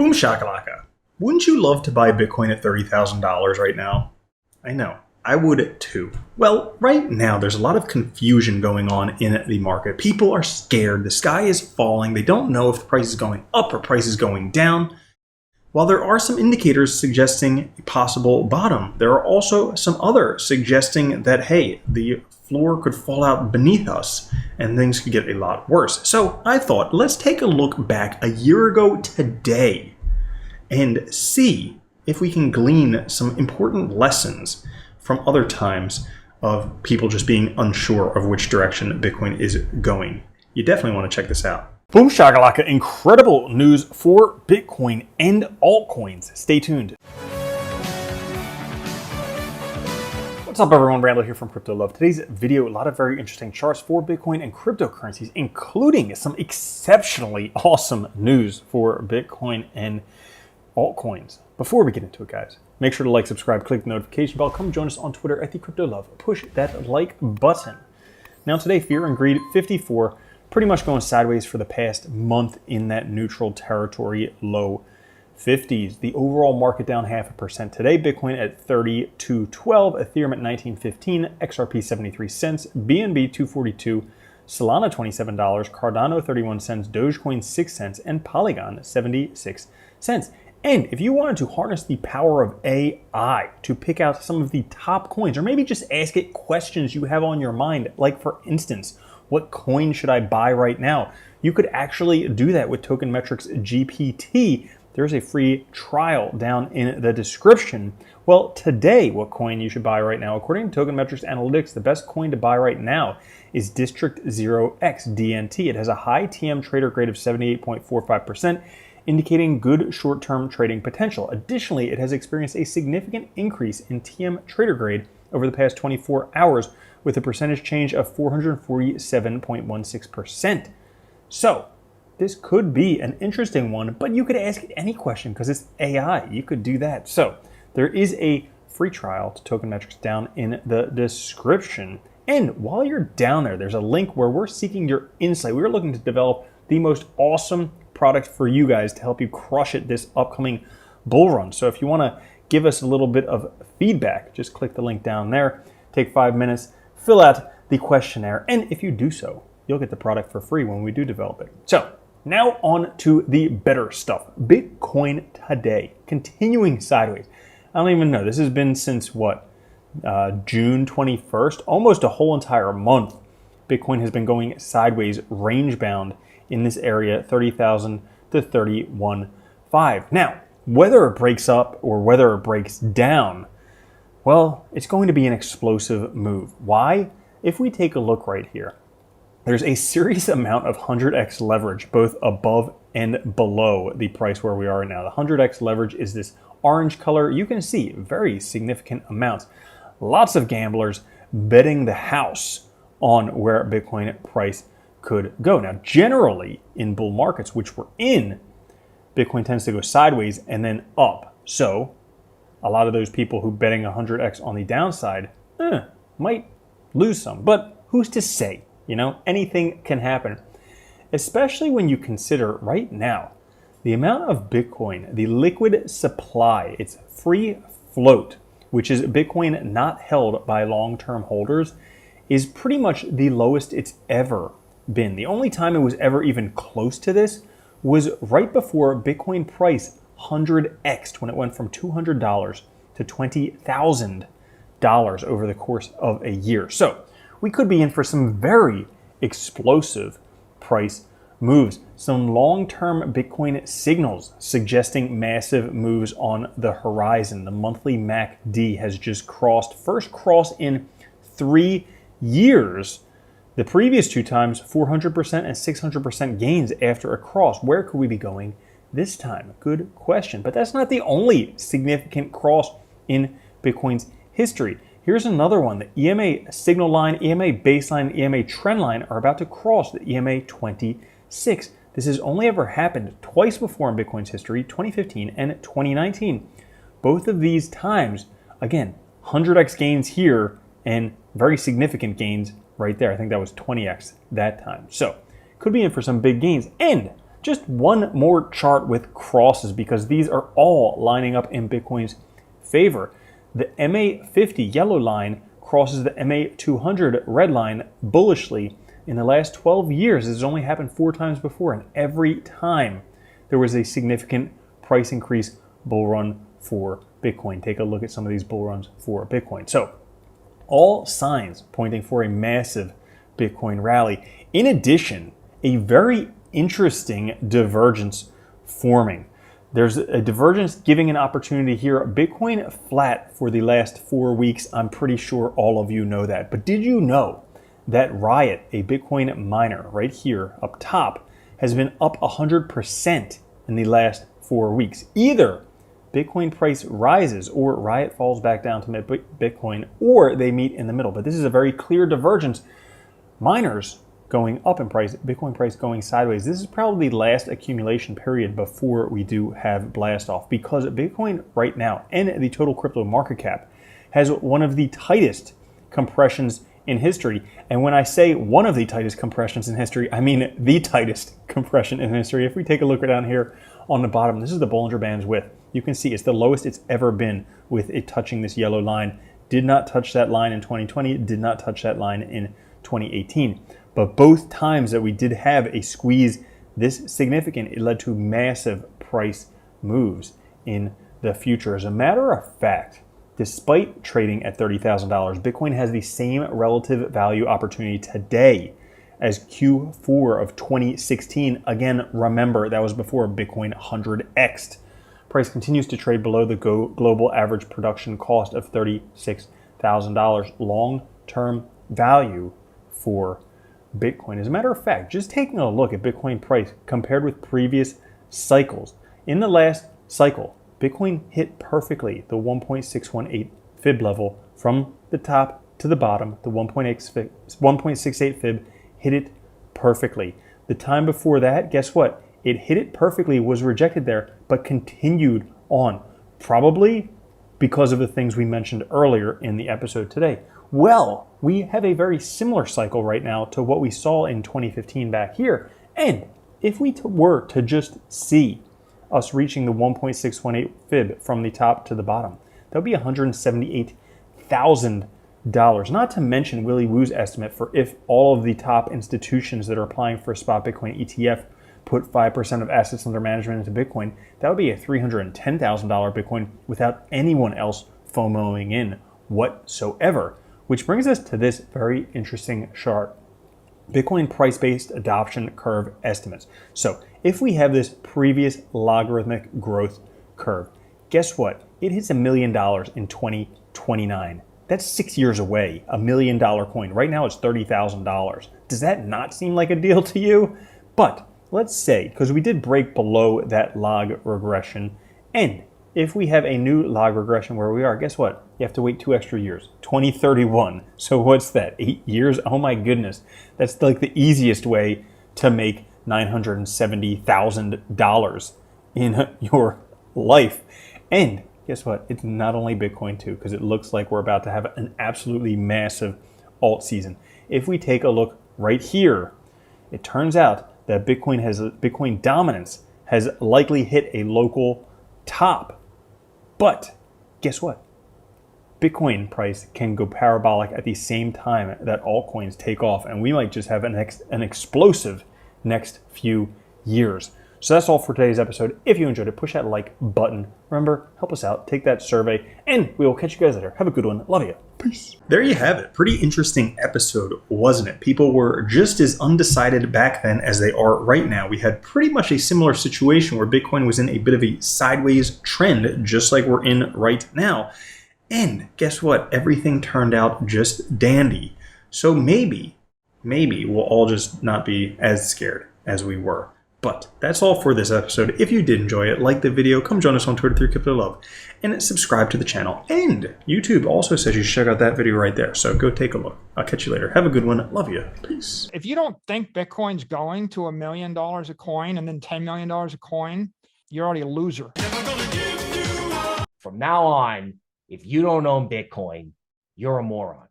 Boom shakalaka. Wouldn't you love to buy Bitcoin at $30,000 right now? I know, I would too. Well, right now there's a lot of confusion going on in the market. People are scared, the sky is falling, they don't know if the price is going up or price is going down. While there are some indicators suggesting a possible bottom, there are also some other suggesting that, hey, the floor could fall out beneath us and things could get a lot worse. So I thought, let's take a look back a year ago today and see if we can glean some important lessons from other times of people just being unsure of which direction Bitcoin is going. You definitely want to check this out. Boom shakalaka, incredible news for Bitcoin and altcoins. Stay tuned. What's up everyone, Randall here from Crypto Love. Today's video, a lot of very interesting charts for Bitcoin and cryptocurrencies, including some exceptionally awesome news for Bitcoin and altcoins. Before we get into it, guys, make sure to like, subscribe, click the notification bell, come join us on Twitter at the Crypto Love. Push that like button. Now today, fear and greed 54. Pretty much going sideways for the past month in that neutral territory, low 50s. The overall market down 0.5% today. Bitcoin at 32.12, Ethereum at 19.15, XRP 73 cents, BNB 242, Solana $27, Cardano 31 cents, Dogecoin 6 cents, and Polygon 76 cents. And if you wanted to harness the power of AI to pick out some of the top coins, or maybe just ask it questions you have on your mind, like for instance, what coin should I buy right now? You could actually do that with Token Metrics GPT. There's a free trial down in the description. Well, today, what coin you should buy right now? According to Token Metrics Analytics, the best coin to buy right now is District 0x DNT. It has a high TM trader grade of 78.45%, indicating good short-term trading potential. Additionally, it has experienced a significant increase in TM trader grade over the past 24 hours, with a percentage change of 447.16%. So this could be an interesting one, but you could ask it any question because it's AI. You could do that. So there is a free trial to Token Metrics down in the description. And while you're down there, there's a link where we're seeking your insight. We're looking to develop the most awesome product for you guys to help you crush it this upcoming bull run. So if you want to give us a little bit of feedback, just click the link down there. Take 5 minutes. Fill out the questionnaire, and if you do so, you'll get the product for free when we do develop it. So now on to the better stuff. Bitcoin today, continuing sideways. I don't even know, this has been since what, June 21st? Almost a whole entire month. Bitcoin has been going sideways, range bound in this area, 30,000 to 31.5. Now, whether it breaks up or whether it breaks down, well, it's going to be an explosive move. Why? If we take a look right here, there's a serious amount of 100x leverage, both above and below the price where we are now. The 100x leverage is this orange color. You can see very significant amounts. Lots of gamblers betting the house on where Bitcoin price could go. Now, generally in bull markets, which we're in, Bitcoin tends to go sideways and then up. So a lot of those people who betting 100x on the downside might lose some, but who's to say? You know, anything can happen, especially when you consider right now the amount of Bitcoin, the liquid supply, its free float, which is Bitcoin not held by long-term holders, is pretty much the lowest it's ever been. The only time it was ever even close to this was right before Bitcoin price 100x'd when it went from $200 to $20,000 over the course of a year. So we could be in for some very explosive price moves. Some long-term Bitcoin signals suggesting massive moves on the horizon. The monthly MACD has just crossed, first cross in 3 years. The previous two times, 400% and 600% gains after a cross. Where could we be going this time? Good question. But that's not the only significant cross in Bitcoin's history. Here's another one. The EMA signal line, EMA baseline, EMA trend line are about to cross the EMA 26. This has only ever happened twice before in Bitcoin's history, 2015 and 2019. Both of these times, again, 100x gains here and very significant gains right there. I think that was 20x that time. So could be in for some big gains. And Just one more chart with crosses because these are all lining up in Bitcoin's favor. The MA50 yellow line crosses the MA200 red line bullishly. In the last 12 years, this has only happened 4 times before, and every time there was a significant price increase bull run for Bitcoin. Take a look at some of these bull runs for Bitcoin. So, all signs pointing for a massive Bitcoin rally. In addition, a very interesting divergence forming. There's a divergence giving an opportunity here. Bitcoin flat for the last 4 weeks. I'm pretty sure all of you know that. But did you know that Riot, a Bitcoin miner right here up top, has been up 100% in the last 4 weeks? Either Bitcoin price rises or Riot falls back down to Bitcoin, or they meet in the middle. But this is a very clear divergence. Miners going up in price, Bitcoin price going sideways. This is probably the last accumulation period before we do have blast off, because Bitcoin right now and the total crypto market cap has one of the tightest compressions in history. And when I say one of the tightest compressions in history, I mean the tightest compression in history. If we take a look down here on the bottom, this is the Bollinger Band's width. You can see it's the lowest it's ever been with it touching this yellow line. Did not touch that line in 2020, did not touch that line in 2018. But both times that we did have a squeeze this significant, it led to massive price moves in the future. As a matter of fact, despite trading at $30,000, Bitcoin has the same relative value opportunity today as Q4 of 2016. Again, remember, that was before Bitcoin 100x'd. Price continues to trade below the global average production cost of $36,000. Long-term value for Bitcoin. As a matter of fact, just taking a look at Bitcoin price compared with previous cycles. In the last cycle, Bitcoin hit perfectly the 1.618 fib level from the top to the bottom. The 1.68 fib hit it perfectly. The time before that, guess what? It hit it perfectly, was rejected there, but continued on. Probably because of the things we mentioned earlier in the episode today. Well, we have a very similar cycle right now to what we saw in 2015 back here. And if we were to just see us reaching the 1.618 fib from the top to the bottom, that would be $178,000. Not to mention Willy Woo's estimate for if all of the top institutions that are applying for a spot Bitcoin ETF put 5% of assets under management into Bitcoin, that would be a $310,000 Bitcoin without anyone else FOMOing in whatsoever. Which brings us to this very interesting chart. Bitcoin price-based adoption curve estimates. So if we have this previous logarithmic growth curve, guess what? It hits $1 million in 2029. That's 6 years away, $1 million coin. Right now it's $30,000. Does that not seem like a deal to you? But let's say, because we did break below that log regression, and if we have a new log regression where we are, guess what? You have to wait 2 extra years, 2031. So what's that, 8 years? Oh my goodness. That's like the easiest way to make $970,000 in your life. And guess what? It's not only Bitcoin too, because it looks like we're about to have an absolutely massive alt season. If we take a look right here, it turns out that Bitcoin dominance has likely hit a local top. But guess what? Bitcoin price can go parabolic at the same time that altcoins take off, and we might just have an explosive next few years. So that's all for today's episode. If you enjoyed it, push that like button. Remember, help us out, take that survey, and we will catch you guys later. Have a good one. Love you. Peace. There you have it. Pretty interesting episode, wasn't it? People were just as undecided back then as they are right now. We had pretty much a similar situation where Bitcoin was in a bit of a sideways trend, just like we're in right now. And guess what? Everything turned out just dandy. So maybe we'll all just not be as scared as we were. But that's all for this episode. If you did enjoy it, like the video, come join us on Twitter through CryptoLove, and subscribe to the channel. And YouTube also says you should check out that video right there. So go take a look. I'll catch you later. Have a good one. Love you. Peace. If you don't think Bitcoin's going to $1 million a coin and then $10 million a coin, you're already a loser. From now on, if you don't own Bitcoin, you're a moron.